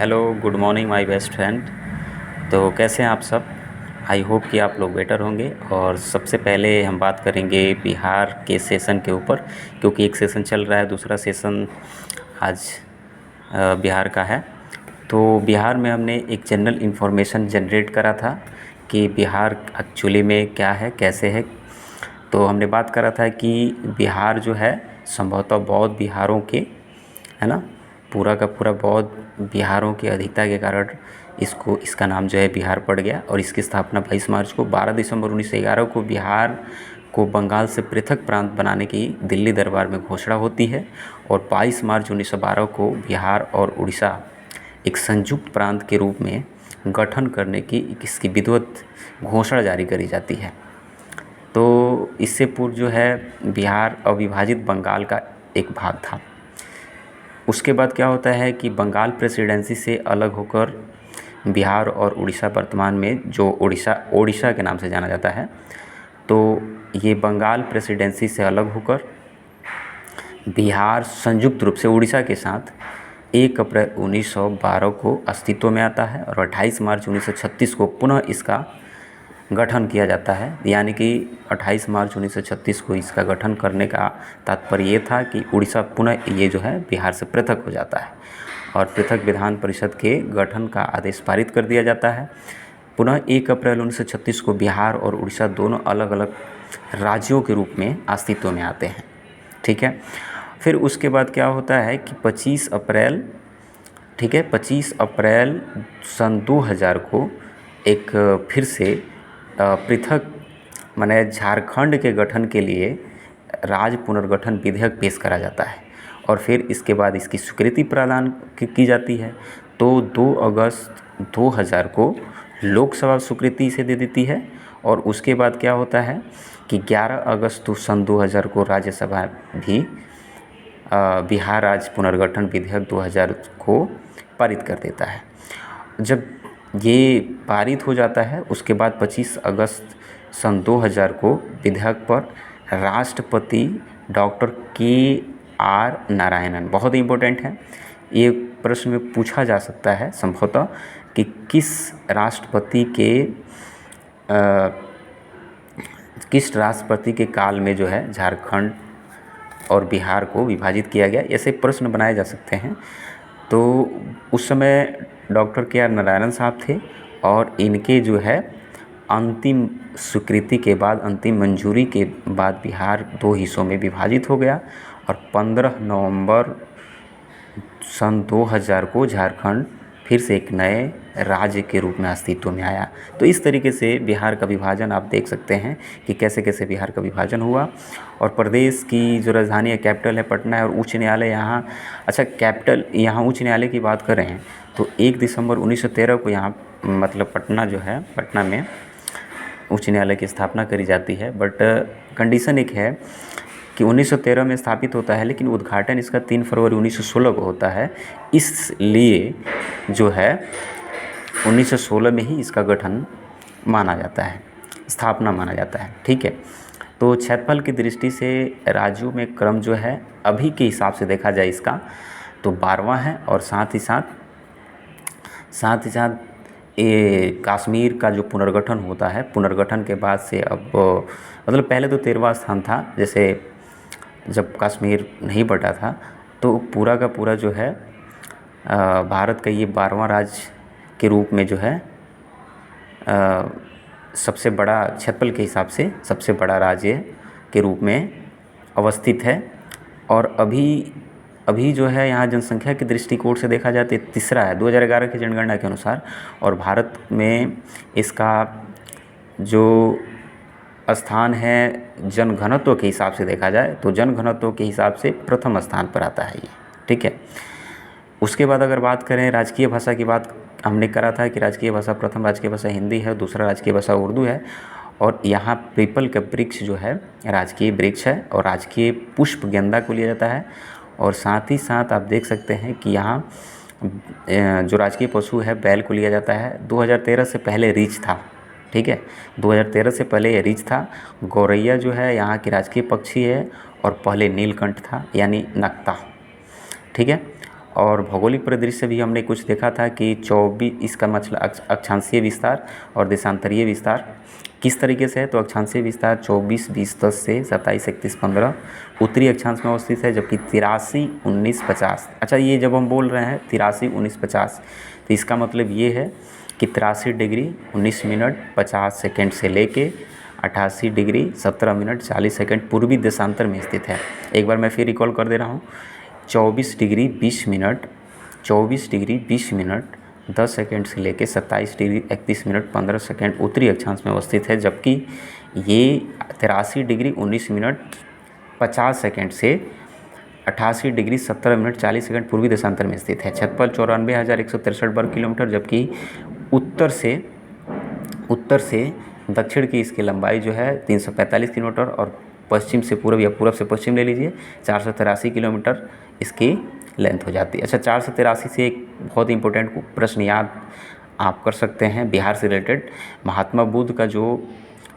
Hello, good morning my best friend. तो कैसे हैं आप सब? आई होप कि आप लोग बेटर होंगे। और सबसे पहले हम बात करेंगे बिहार के सेशन के ऊपर, क्योंकि एक सेशन चल रहा है, दूसरा सेशन आज बिहार का है। तो बिहार में हमने एक जनरल इन्फॉर्मेशन जनरेट करा था कि बिहार एक्चुअली में क्या है, कैसे है। तो हमने बात करा था कि बिहार जो है संभवतः बौद्ध बिहारों के, है ना, पूरा का पूरा बौद्ध बिहारों की अधिकता के कारण इसका नाम जो है बिहार पड़ गया। और इसकी स्थापना 22 मार्च को 12 दिसंबर 1911 को बिहार को बंगाल से पृथक प्रांत बनाने की दिल्ली दरबार में घोषणा होती है। और 22 मार्च 1912 को बिहार और उड़ीसा एक संयुक्त प्रांत के रूप में गठन करने की इसकी विधिवत घोषणा जारी करी जाती है। तो इससे पूर्व जो है बिहार अविभाजित बंगाल का एक भाग था। उसके बाद क्या होता है कि बंगाल प्रेसिडेंसी से अलग होकर बिहार और उड़ीसा वर्तमान में जो ओडिशा के नाम से जाना जाता है, तो ये बंगाल प्रेसिडेंसी से अलग होकर बिहार संयुक्त रूप से उड़ीसा के साथ 1 अप्रैल 1912 को अस्तित्व में आता है। और 28 मार्च 1936 को पुनः इसका गठन किया जाता है। यानी कि 28 मार्च 1936 को इसका गठन करने का तात्पर्य ये था कि उड़ीसा पुनः ये जो है बिहार से पृथक हो जाता है और पृथक विधान परिषद के गठन का आदेश पारित कर दिया जाता है। पुनः 1 अप्रैल 1936 को बिहार और उड़ीसा दोनों अलग अलग राज्यों के रूप में अस्तित्व में आते हैं। ठीक है। फिर उसके बाद क्या होता है कि 25 अप्रैल 25 अप्रैल सन 2000 को एक फिर से पृथक माने झारखंड के गठन के लिए राज्य पुनर्गठन विधेयक पेश करा जाता है। और फिर इसके बाद इसकी स्वीकृति प्रदान की जाती है। तो 2 अगस्त 2000 को लोकसभा स्वीकृति इसे दे देती है। और उसके बाद क्या होता है कि 11 अगस्त सन 2000 को राज्यसभा भी बिहार राज्य पुनर्गठन विधेयक 2000 को पारित कर देता है। जब ये पारित हो जाता है उसके बाद 25 अगस्त सन 2000 को विधेयक पर राष्ट्रपति डॉक्टर के.आर. नारायणन, बहुत इम्पोर्टेंट है ये प्रश्न में पूछा जा सकता है संभवतः कि किस राष्ट्रपति के काल में जो है झारखंड और बिहार को विभाजित किया गया, ऐसे प्रश्न बनाए जा सकते हैं। तो उस समय डॉक्टर के.आर. नारायणन साहब थे और इनके जो है अंतिम स्वीकृति के बाद, अंतिम मंजूरी के बाद बिहार 2 हिस्सों में विभाजित हो गया। और 15 नवंबर सन 2000 को झारखंड फिर से एक नए राज्य के रूप में अस्तित्व में आया। तो इस तरीके से बिहार का विभाजन आप देख सकते हैं कि कैसे कैसे बिहार का विभाजन हुआ। और प्रदेश की जो राजधानी है, कैपिटल है पटना है। और उच्च न्यायालय यहाँ, अच्छा कैपिटल यहाँ उच्च न्यायालय की बात करें तो 1 दिसंबर 1913 को यहाँ मतलब पटना जो है, पटना में उच्च न्यायालय की स्थापना करी जाती है। बट कंडीशन एक है कि 1913 में स्थापित होता है, लेकिन उद्घाटन इसका 3 फरवरी 1916 को होता है। इसलिए जो है 1916 में ही इसका गठन माना जाता है, स्थापना माना जाता है। ठीक है। तो क्षेत्रफल की दृष्टि से राज्यों में क्रम जो है अभी के हिसाब से देखा जाए इसका तो 12वां है। और साथ ही साथ ये कश्मीर का जो पुनर्गठन होता है, पुनर्गठन के बाद से अब मतलब पहले तो 13वां स्थान था, जैसे जब कश्मीर नहीं बटा था तो पूरा का पूरा जो है भारत का ये 12वां राज्य के रूप में जो है सबसे बड़ा, क्षेत्रफल के हिसाब से सबसे बड़ा राज्य के रूप में अवस्थित है। और अभी जो है यहाँ जनसंख्या की दृष्टिकोण से देखा जाए तो तीसरा है 2011 की जनगणना के अनुसार। और भारत में इसका जो स्थान है जनघनत्व के हिसाब से देखा जाए तो जनघनत्व के हिसाब से प्रथम स्थान पर आता है ये। ठीक है। उसके बाद अगर बात करें राजकीय भाषा की, बात हमने करा था कि राजकीय भाषा, प्रथम राजकीय भाषा हिंदी है, दूसरा राजकीय भाषा उर्दू है। और यहाँ पीपल का वृक्ष जो है राजकीय वृक्ष है और राजकीय पुष्प गेंदा को लिया जाता है। और साथ ही साथ आप देख सकते हैं कि यहाँ जो राजकीय पशु है बैल को लिया जाता है। 2013 से पहले रीछ था। ठीक है, 2013 से पहले ये रीछ था। गौरैया जो है यहाँ की राजकीय पक्षी है और पहले नीलकंठ था यानी नक्ता। ठीक है। और भौगोलिक परिदृश्य भी हमने कुछ देखा था कि 24 इसका मतलब अक्षांशीय विस्तार और देशांतरीय विस्तार किस तरीके से है। तो अक्षांशीय विस्तार 24 20 10 से 27 31 15 उत्तरी अक्षांश में अवस्थित है, जबकि 83 19 50। अच्छा, ये जब हम बोल रहे हैं 83 19 50 तो इसका मतलब ये है कि 83 डिग्री 19 मिनट 50 सेकेंड से लेके 88 डिग्री 17 मिनट 40 सेकेंड पूर्वी देशांतर में स्थित है। एक बार मैं फिर रिकॉल कर दे रहा हूँ, 24 degree 20 minute 24 degree 20 minute 10 second से लेकर 27 डिग्री 31 मिनट 15 सेकेंड उत्तरी अक्षांश में अवस्थित है, जबकि ये 83 डिग्री 19 मिनट 50 सेकेंड से 88 डिग्री 17 मिनट 40 सेकेंड पूर्वी देशांतर में स्थित है। क्षेत्रफल 94,163 वर्ग किलोमीटर, जबकि उत्तर से दक्षिण की इसकी लंबाई जो है 345 किलोमीटर और पश्चिम से पूर्व या पूर्व से पश्चिम ले लीजिए 483 किलोमीटर इसकी लेंथ हो जाती है। अच्छा, 483 से एक बहुत इंपॉर्टेंट प्रश्न याद आप कर सकते हैं बिहार से रिलेटेड। महात्मा बुद्ध का जो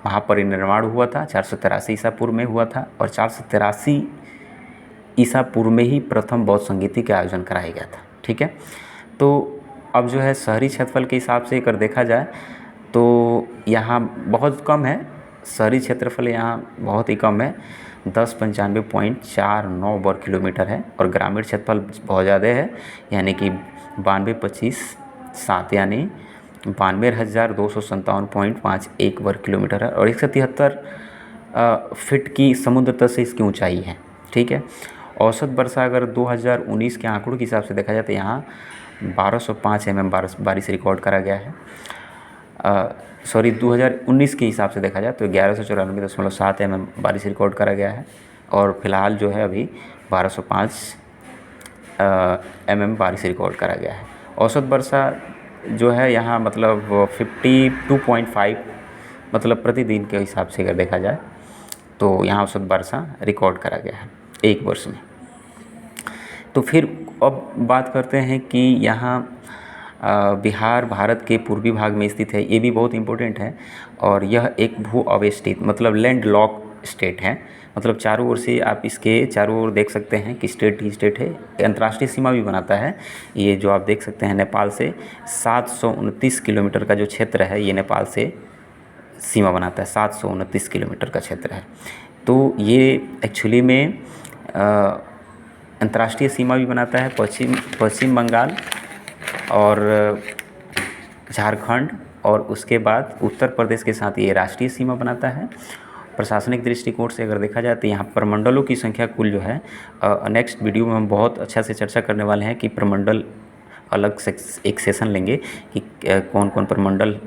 महापरिनिर्वाण हुआ था 483 ईसा पूर्व में हुआ था, और 483 ईसा पूर्व में ही प्रथम बौद्ध संगीति का आयोजन कराया गया था। ठीक है, तो अब जो है शहरी क्षेत्रफल के हिसाब से अगर देखा जाए तो यहाँ बहुत कम है, शहरी क्षेत्रफल यहाँ बहुत ही कम है, 1095.49 वर्ग किलोमीटर है, और ग्रामीण क्षेत्रफल बहुत ज़्यादा है, यानी कि 92,25,7 यानी 92,257.51 वर्ग किलोमीटर है, और 173 फीट की समुद्र तल से इसकी ऊंचाई है। ठीक है, औसत वर्षा अगर 2019 के आंकड़ों के हिसाब से देखा जाए तो यहाँ 1205 mm बारिश रिकॉर्ड करा गया है। 2019 के हिसाब से देखा जाए तो 1194.7 mm बारिश रिकॉर्ड करा गया है, और फिलहाल जो है अभी 1205 mm बारिश रिकॉर्ड करा गया है। औसत वर्षा जो है यहाँ मतलब 52.5 मतलब प्रतिदिन के हिसाब से अगर देखा जाए तो यहाँ औसत वर्षा रिकॉर्ड करा गया है एक वर्ष में। तो फिर अब बात करते हैं कि यहाँ बिहार भारत के पूर्वी भाग में स्थित है, ये भी बहुत इम्पोर्टेंट है, और यह एक भू अवेष्टित मतलब लैंड लॉक स्टेट है। मतलब चारों ओर से आप इसके चारों ओर देख सकते हैं कि स्टेट ही स्टेट है, अंतर्राष्ट्रीय सीमा भी बनाता है। ये जो आप देख सकते हैं नेपाल से 729 किलोमीटर का जो क्षेत्र है ये नेपाल से सीमा बनाता है, 729 किलोमीटर का क्षेत्र है। तो ये एक्चुअली में अंतर्राष्ट्रीय सीमा भी बनाता है पश्चिम बंगाल और झारखंड, और उसके बाद उत्तर प्रदेश के साथ ये राष्ट्रीय सीमा बनाता है। प्रशासनिक दृष्टिकोण से अगर देखा जाए तो यहाँ प्रमंडलों की संख्या कुल जो है नेक्स्ट वीडियो में हम बहुत अच्छा से चर्चा करने वाले हैं कि प्रमंडल अलग से एक सेशन लेंगे कि कौन कौन प्रमंडल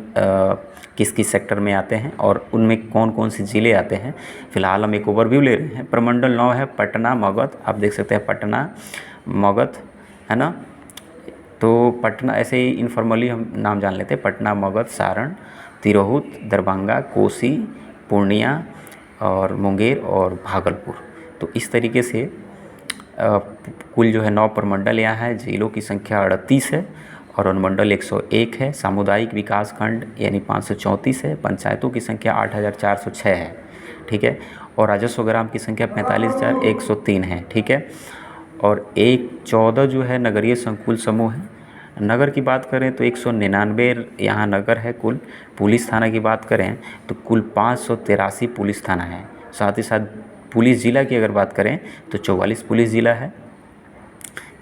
किस किस सेक्टर में आते हैं और उनमें कौन कौन से ज़िले आते हैं। फ़िलहाल हम एक ओवरव्यू ले रहे हैं। प्रमंडल 9 है पटना मगध, आप देख सकते हैं पटना मगध है ना। तो पटना ऐसे ही इनफॉर्मली हम नाम जान लेते हैं, पटना मगध सारण तिरहुत दरभंगा कोसी पूर्णिया और मुंगेर और भागलपुर। तो इस तरीके से कुल जो है 9 प्रमंडल यहाँ है। जिलों की संख्या 38 है और अनुमंडल 101 है। सामुदायिक विकास खंड यानी 534 है। पंचायतों की संख्या 8,406 है, ठीक है। और राजस्व ग्राम की संख्या 45,103 है, ठीक है। और 14 जो है नगरीय संकुल समूह है। नगर की बात करें तो 199 यहाँ नगर है कुल। पुलिस थाना की बात करें तो कुल 583 पुलिस थाना है। साथ ही साथ पुलिस ज़िला की अगर बात करें तो 44 पुलिस ज़िला है,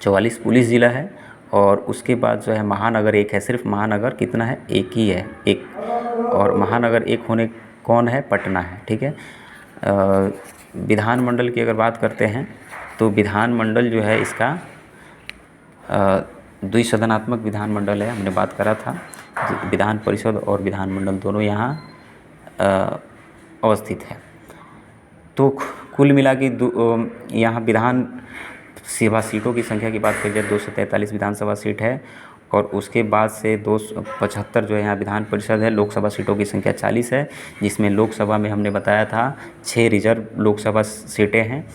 44 पुलिस ज़िला है। और उसके बाद जो है महानगर एक है, सिर्फ महानगर कितना है, एक ही है, एक। और महानगर एक होने कौन है, पटना है, ठीक है। विधानमंडल की अगर बात करते हैं तो विधानमंडल जो है इसका द्विसदनात्मक विधानमंडल है, हमने बात करा था। विधान परिषद और विधानमंडल दोनों यहाँ अवस्थित है। तो कुल मिला के यहाँ विधान सभा सीटों की संख्या की बात करी जाए 243 विधानसभा सीट है। और उसके बाद से 275 जो है यहाँ विधान परिषद है। लोकसभा सीटों की संख्या 40 है, जिसमें लोकसभा में हमने बताया था 6 रिजर्व लोकसभा सीटें हैं।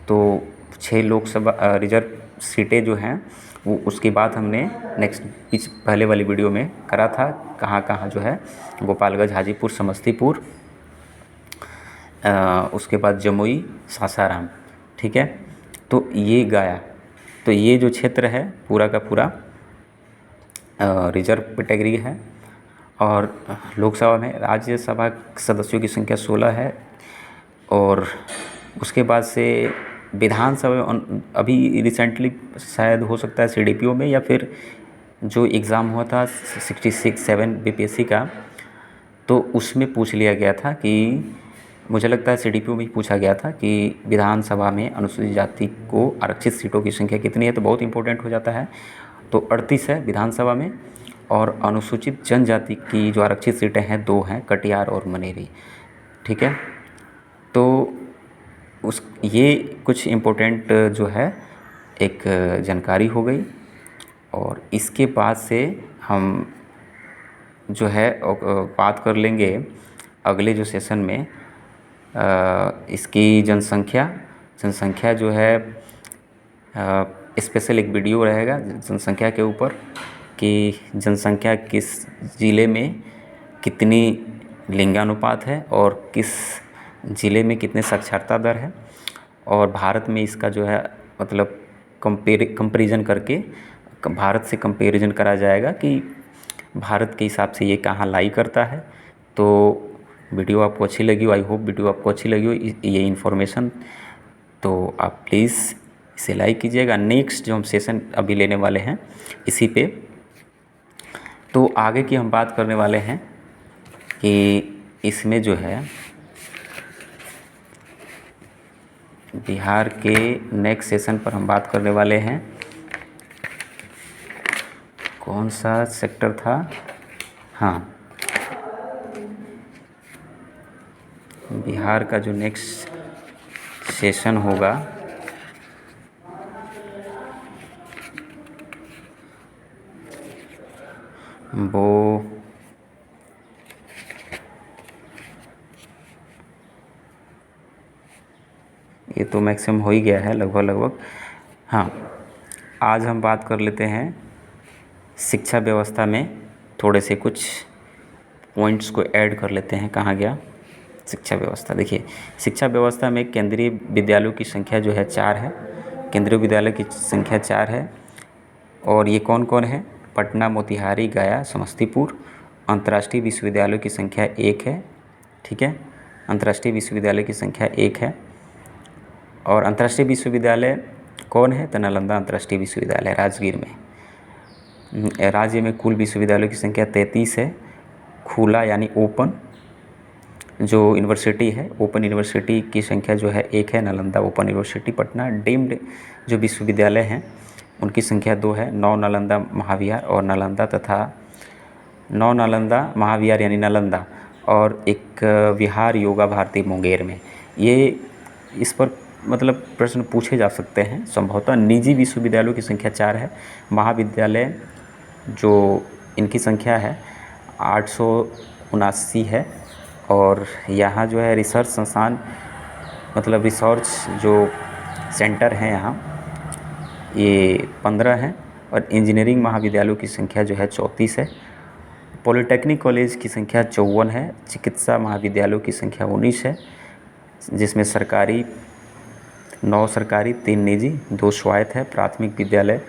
तो 6 लोकसभा रिजर्व सीटें जो हैं वो उसके बाद हमने नेक्स्ट पहले वाली वीडियो में करा था, कहाँ कहाँ जो है गोपालगंज हाजीपुर समस्तीपुर, उसके बाद जमुई सासाराम, ठीक है। तो ये गया तो ये जो क्षेत्र है पूरा का पूरा रिजर्व कैटेगरी है। और लोकसभा में राज्यसभा सदस्यों की संख्या 16 है। और उसके बाद से विधानसभा अभी रिसेंटली शायद हो सकता है सीडीपीओ में, या फिर जो एग्ज़ाम हुआ था 66-7 बीपीएससी का, तो उसमें पूछ लिया गया था कि, मुझे लगता है सीडीपीओ में ही पूछा गया था कि विधानसभा में अनुसूचित जाति को आरक्षित सीटों की संख्या कितनी है, तो बहुत इंपॉर्टेंट हो जाता है। तो 38 है विधानसभा में। और अनुसूचित जनजाति की जो आरक्षित सीटें हैं 2 हैं, कटिहार और मनेरी। ठीक है, तो ये कुछ इम्पोर्टेंट जो है एक जानकारी हो गई। और इसके बाद से हम जो है बात कर लेंगे अगले जो सेशन में इसकी जनसंख्या जो है स्पेशल एक वीडियो रहेगा जनसंख्या के ऊपर, कि जनसंख्या किस ज़िले में कितनी लिंगानुपात है और किस ज़िले में कितने साक्षरता दर है। और भारत में इसका जो है मतलब कंपैरिजन करके भारत से कंपैरिजन करा जाएगा कि भारत के हिसाब से ये कहाँ लाई करता है। तो वीडियो आपको अच्छी लगी हो, आई होप वीडियो आपको अच्छी लगी हो ये इन्फॉर्मेशन, तो आप प्लीज़ इसे लाइक कीजिएगा। नेक्स्ट जो हम सेशन अभी लेने वाले हैं इसी पे, तो आगे की हम बात करने वाले हैं कि इसमें जो है बिहार के नेक्स्ट सेशन पर हम बात करने वाले हैं। कौन सा सेक्टर था? हाँ, बिहार का जो नेक्स्ट सेशन होगा वो ये तो मैक्सिमम हो ही गया है लगभग। हाँ, आज हम बात कर लेते हैं शिक्षा व्यवस्था में थोड़े से कुछ पॉइंट्स को ऐड कर लेते हैं। कहाँ गया शिक्षा व्यवस्था? देखिए, शिक्षा व्यवस्था में केंद्रीय विद्यालयों की संख्या जो है 4 है। केंद्रीय विद्यालय की संख्या 4 है। और ये कौन कौन है? पटना, मोतिहारी, गया, समस्तीपुर। अंतर्राष्ट्रीय विश्वविद्यालयों की संख्या 1 है। ठीक है, अंतर्राष्ट्रीय विश्वविद्यालय की संख्या 1 है। और अंतर्राष्ट्रीय विश्वविद्यालय कौन है? तो नालंदा अंतर्राष्ट्रीय विश्वविद्यालय राजगीर में। राज्य में कुल विश्वविद्यालयों की संख्या 33 है। खुला यानी ओपन जो यूनिवर्सिटी है, ओपन यूनिवर्सिटी की संख्या जो है 1 है, Nalanda open university Patna. Deemed जो विश्वविद्यालय हैं उनकी संख्या 2 है, 9 नालंदा महाविहार और नालंदा तथा 9 नालंदा महाविहार यानी नालंदा, और एक विहार योगा भारती मुंगेर में। ये इस पर मतलब प्रश्न पूछे जा सकते हैं संभवतः। निजी विश्वविद्यालयों की संख्या 4 है। महाविद्यालय जो इनकी संख्या है 879 है। और यहाँ जो है रिसर्च संस्थान मतलब रिसर्च जो सेंटर हैं यहाँ ये 15 हैं। और इंजीनियरिंग महाविद्यालयों की संख्या जो है 34 है। पॉलिटेक्निक कॉलेज की संख्या 54 है। चिकित्सा महाविद्यालयों की संख्या 19 है, जिसमें सरकारी 9 सरकारी, 3 निजी, 2 स्वायत्त है। प्राथमिक विद्यालय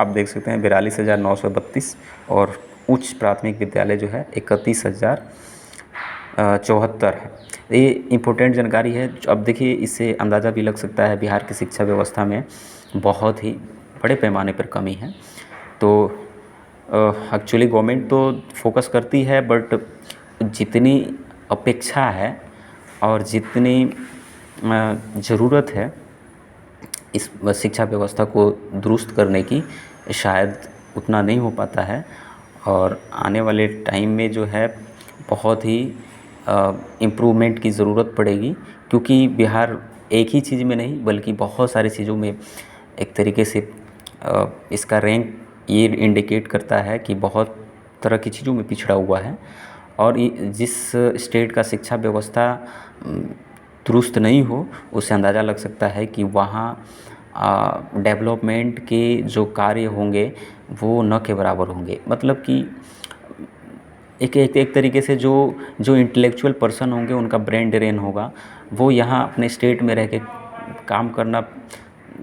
आप देख सकते हैं 42,932 और उच्च प्राथमिक विद्यालय जो है 31,074 है। ये इम्पोर्टेंट जानकारी है। अब देखिए, इससे अंदाज़ा भी लग सकता है बिहार की शिक्षा व्यवस्था में बहुत ही बड़े पैमाने पर कमी है। तो एक्चुअली गवर्नमेंट तो फोकस करती है, बट जितनी अपेक्षा है और जितनी ज़रूरत है इस शिक्षा व्यवस्था को दुरुस्त करने की, शायद उतना नहीं हो पाता है। और आने वाले टाइम में जो है बहुत ही इम्प्रूवमेंट की ज़रूरत पड़ेगी, क्योंकि बिहार एक ही चीज़ में नहीं बल्कि बहुत सारी चीज़ों में एक तरीके से इसका रैंक ये इंडिकेट करता है कि बहुत तरह की चीज़ों में पिछड़ा हुआ है। और जिस स्टेट का शिक्षा व्यवस्था दुरुस्त नहीं हो, उससे अंदाज़ा लग सकता है कि वहाँ डेवलपमेंट के जो कार्य होंगे वो न के बराबर होंगे। मतलब कि एक तरीके से जो इंटेलेक्चुअल पर्सन होंगे उनका ब्रेन ड्रेन होगा, वो यहाँ अपने स्टेट में रह के काम करना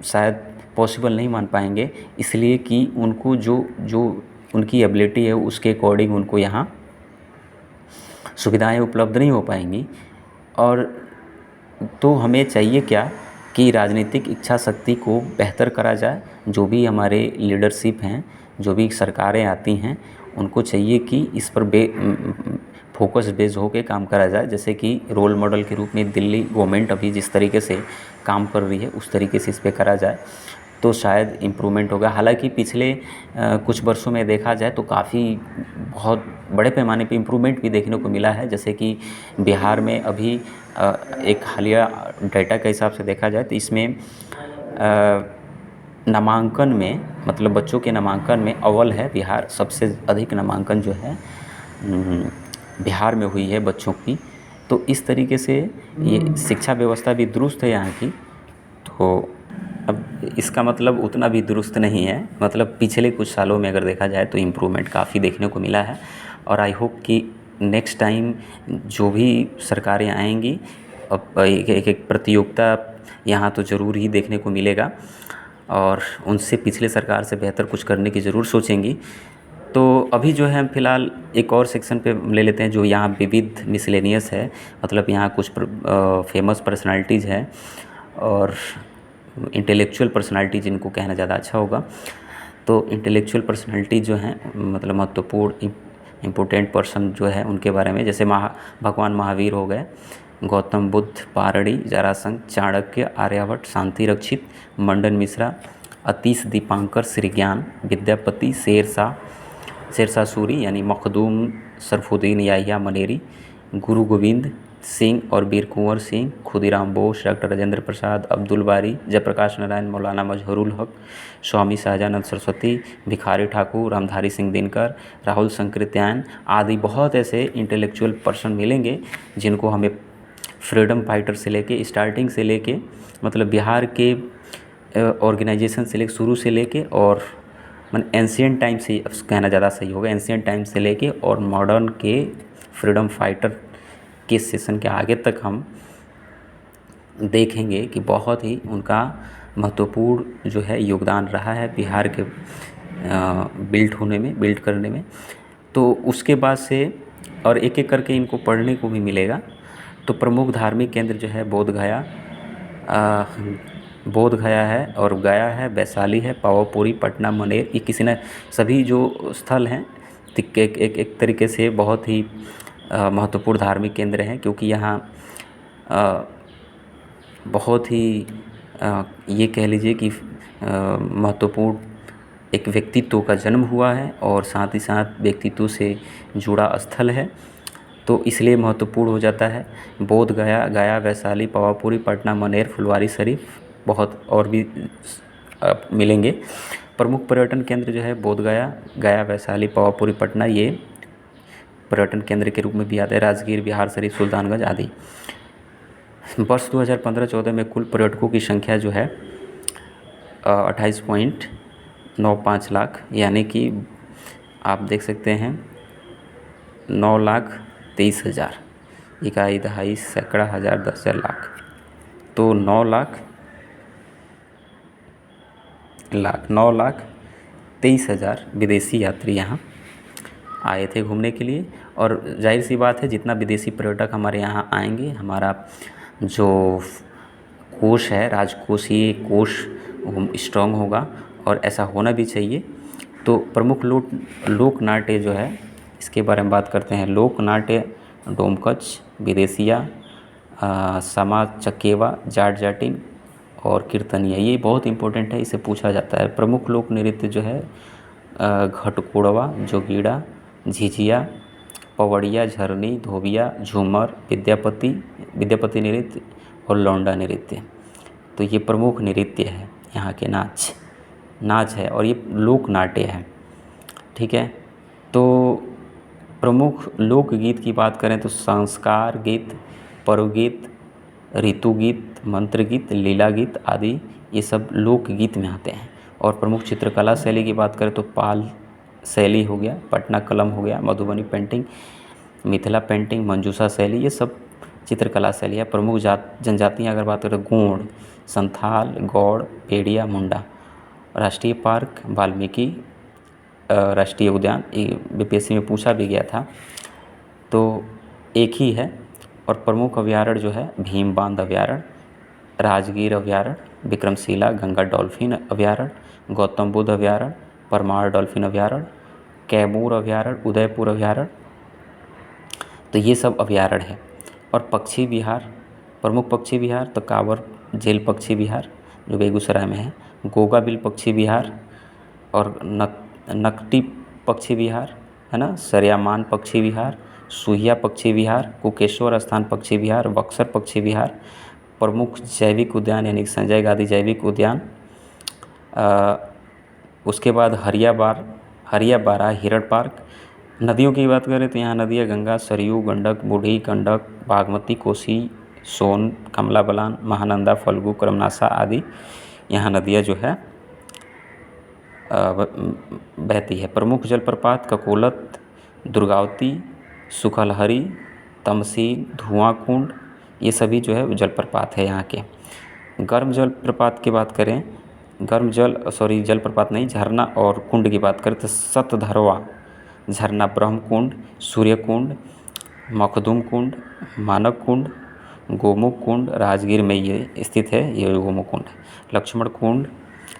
शायद पॉसिबल नहीं मान पाएंगे, इसलिए कि उनको जो जो उनकी एबिलिटी है उसके अकॉर्डिंग उनको यहाँ सुविधाएं उपलब्ध नहीं हो पाएंगी। और तो हमें चाहिए क्या कि राजनीतिक इच्छा शक्ति को बेहतर करा जाए। जो भी हमारे लीडरशिप हैं, जो भी सरकारें आती हैं, उनको चाहिए कि इस पर फोकस बेस्ड होकर काम करा जाए। जैसे कि रोल मॉडल के रूप में दिल्ली गवर्नमेंट अभी जिस तरीके से काम कर रही है उस तरीके से इस पे करा जाए तो शायद इम्प्रूवमेंट होगा। हालांकि पिछले कुछ वर्षों में देखा जाए तो काफ़ी बहुत बड़े पैमाने पे इम्प्रूवमेंट भी देखने को मिला है। जैसे कि बिहार में अभी एक हालिया डाटा के हिसाब से देखा जाए तो इसमें नामांकन में, मतलब बच्चों के नामांकन में अव्वल है बिहार। सबसे अधिक नामांकन जो है बिहार में हुई है बच्चों की। तो इस तरीके से ये शिक्षा व्यवस्था भी दुरुस्त है यहाँ की। तो अब इसका मतलब उतना भी दुरुस्त नहीं है, मतलब पिछले कुछ सालों में अगर देखा जाए तो इम्प्रूवमेंट काफ़ी देखने को मिला है। और आई होप कि नेक्स्ट टाइम जो भी सरकारें आएंगी, अब एक प्रतियोगिता यहाँ तो ज़रूर ही देखने को मिलेगा और उनसे पिछले सरकार से बेहतर कुछ करने की ज़रूर सोचेंगी। तो अभी जो है हम फ़िलहाल एक और सेक्शन पे ले लेते हैं जो यहाँ विविध मिसलेनियस है। मतलब यहाँ कुछ फेमस पर्सनालिटीज़ हैं और इंटेलेक्चुअल पर्सनालिटी जिनको कहना ज़्यादा अच्छा होगा। तो इंटेलेक्चुअल पर्सनालिटी जो हैं, मतलब महत्वपूर्ण इम्पोर्टेंट पर्सन जो है उनके बारे में, जैसे भगवान महावीर हो गए, गौतम बुद्ध, पारणी, जरासंध, चाणक्य, आर्यभट्ट, शांति रक्षित, मंडन मिश्रा, अतीश दीपांकर, श्रीज्ञान, विद्यापति, शेरशाह सूरी यानी मखदूम सरफुद्दीन याहिया मनेरी, गुरु गोविंद सिंह और वीर कुंवर सिंह, खुदीराम बोस, डॉक्टर राजेंद्र प्रसाद, अब्दुल बारी, जयप्रकाश नारायण, मौलाना मजहरूल हक, स्वामी सहजानंद सरस्वती, भिखारी ठाकुर, रामधारी सिंह दिनकर, राहुल शंकरित्यायन आदि बहुत ऐसे इंटेलेक्चुअल पर्सन मिलेंगे जिनको हमें फ्रीडम फाइटर से लेके, स्टार्टिंग से लेके, मतलब बिहार के ऑर्गेनाइजेशन से लेके, शुरू से लेके, और मतलब एंशियंट टाइम से कहना ज़्यादा सही होगा, एंशियंट टाइम से लेके और मॉडर्न के फ्रीडम फाइटर के सेशन के आगे तक हम देखेंगे कि बहुत ही उनका महत्वपूर्ण जो है योगदान रहा है बिहार के बिल्ड करने में। तो उसके बाद से और एक एक करके इनको पढ़ने को भी मिलेगा। तो प्रमुख धार्मिक केंद्र जो है बोध गया है और गया है, वैशाली है, पावापुरी, पटना, मनेर, ये किसी न सभी जो स्थल हैं एक तरीके से बहुत ही महत्वपूर्ण धार्मिक केंद्र हैं, क्योंकि यहाँ बहुत ही ये कह लीजिए कि महत्वपूर्ण एक व्यक्तित्व का जन्म हुआ है और साथ ही साथ व्यक्तित्व से जुड़ा स्थल है, तो इसलिए महत्वपूर्ण हो जाता है। बोध गया, वैशाली, पावापुरी, पटना, मनेर, फुलवारी शरीफ, बहुत और भी मिलेंगे। प्रमुख पर्यटन केंद्र जो है बोध गया, वैशाली, पावापुरी, पटना, ये पर्यटन केंद्र के रूप में भी आते हैं। राजगीर, बिहार शरीफ, सुल्तानगंज आदि। वर्ष 2015-14 में कुल पर्यटकों की संख्या जो है 28.95 लाख, यानी कि आप देख सकते हैं 9,23,000, इकाई, दहाई, सैकड़ा, हज़ार, 10,000, लाख, तो 9,23,000 विदेशी यात्री यहाँ आए थे घूमने के लिए। और जाहिर सी बात है जितना विदेशी पर्यटक हमारे यहाँ आएंगे, हमारा जो कोष है, राजकोषीय कोष स्ट्रॉन्ग होगा और ऐसा होना भी चाहिए। तो प्रमुख लोक नाट्य जो है इसके बारे में बात करते हैं। लोक नाट्य डोमकच, विदेशिया, समा चकेवा, जाट जाटिंग और कीर्तनिया, ये बहुत इम्पोर्टेंट है, इसे पूछा जाता है। प्रमुख लोक नृत्य जो है घटकोड़वा, जोगीड़ा, झिझिया, पवड़िया, झरनी, धोबिया, झूमर, विद्यापति नृत्य और लौंडा नृत्य। तो ये प्रमुख नृत्य है, यहाँ के नाच है और ये लोक नाट्य है, ठीक है। तो प्रमुख लोकगीत की बात करें तो संस्कार गीत, पर्वगीत, ऋतुगीत, मंत्रगीत, लीला गीत आदि ये सब लोकगीत में आते हैं। और प्रमुख चित्रकला शैली की बात करें तो पाल शैली हो गया, पटना कलम हो गया, मधुबनी पेंटिंग, मिथिला पेंटिंग, मंजूषा शैली, ये सब चित्रकला शैली है। प्रमुख जनजातियाँ अगर बात करें तो गोंड, संथाल, गौड़, भेड़िया, मुंडा राष्ट्रीय पार्क, वाल्मीकि राष्ट्रीय उद्यान, ये बीपीएससी में पूछा भी गया था, तो एक ही है। और प्रमुख अभयारण्य जो है भीम बांध अभयारण्य, राजगीर अभयारण्य, विक्रमशिला गंगा डॉल्फिन अभयारण्य, गौतम बुद्ध अभयारण्य, परमार डॉल्फिन अभयारण्य, कैमूर अभयारण्य, उदयपुर अभयारण्य, तो ये सब अभयारण्य है। और पक्षी विहार, प्रमुख पक्षी विहार तो कांवर झील पक्षी विहार जो बेगूसराय में है, गोगाबिल पक्षी विहार और नकटी पक्षी विहार है ना, सरियामान पक्षी विहार, सुहिया पक्षी विहार, कुकेश्वर स्थान पक्षी विहार, बक्सर पक्षी विहार, प्रमुख जैविक उद्यान यानी संजय गांधी जैविक उद्यान, उसके बाद हरियाबारा हिरण पार्क। नदियों की बात करें तो यहाँ नदियाँ गंगा, सरयू, गंडक, बूढ़ी गंडक, बागमती, कोसी, सोन, कमला बलान, महानंदा, फल्गु, कर्मनाशा आदि यहाँ नदियाँ जो है बहती है। प्रमुख जलप्रपात ककोलत, दुर्गावती, सुखलहरी, तमसील, धुआं कुंड, ये सभी जो है जलप्रपात है यहाँ के। गर्म जलप्रपात की बात करें, जलप्रपात नहीं, झरना और कुंड की बात करें तो सतधरवा झरना, ब्रह्म कुंड, सूर्य कुंड, मखदूम कुंड, मानक कुंड, गोमुख कुंड, राजगीर में ये स्थित है, ये गोमुख कुंड, लक्ष्मण कुंड,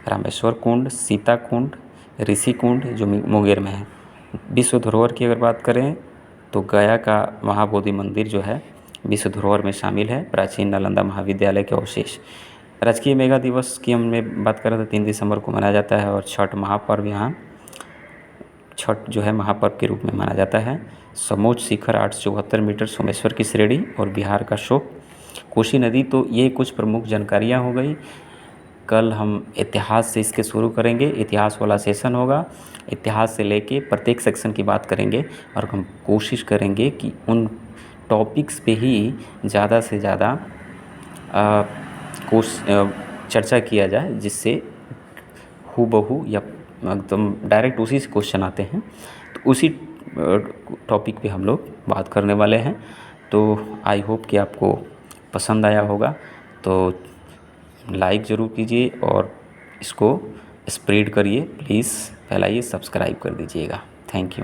रामेश्वर कुंड, सीता कुंड, ऋषि कुंड जो मुंगेर में है। विश्व धरोहर की अगर बात करें तो गया का महाबोधि मंदिर जो है विश्व धरोहर में शामिल है, प्राचीन नालंदा महाविद्यालय के अवशेष। राजकीय मेगा दिवस की हमने बात करें तो 3 दिसंबर को मनाया जाता है और छठ महापर्व यहाँ छठ जो है महापर्व के रूप में माना जाता है। समोच्च शिखर 874 मीटर सोमेश्वर की श्रेणी और बिहार का शोक, कोसी नदी। तो ये कुछ प्रमुख जानकारियाँ हो गई। कल हम इतिहास से इसके शुरू करेंगे, इतिहास वाला सेशन होगा। इतिहास से लेके प्रत्येक सेक्शन की बात करेंगे और हम कोशिश करेंगे कि उन टॉपिक्स पे ही ज़्यादा से ज़्यादा चर्चा किया जाए, जिससे हूबहू या एकदम डायरेक्ट उसी से क्वेश्चन आते हैं, तो उसी टॉपिक पे हम लोग बात करने वाले हैं। तो आई होप कि आपको पसंद आया होगा, तो लाइक ज़रूर कीजिए और इसको स्प्रेड करिए, प्लीज़ फैलाइए, सब्सक्राइब कर दीजिएगा। Thank you.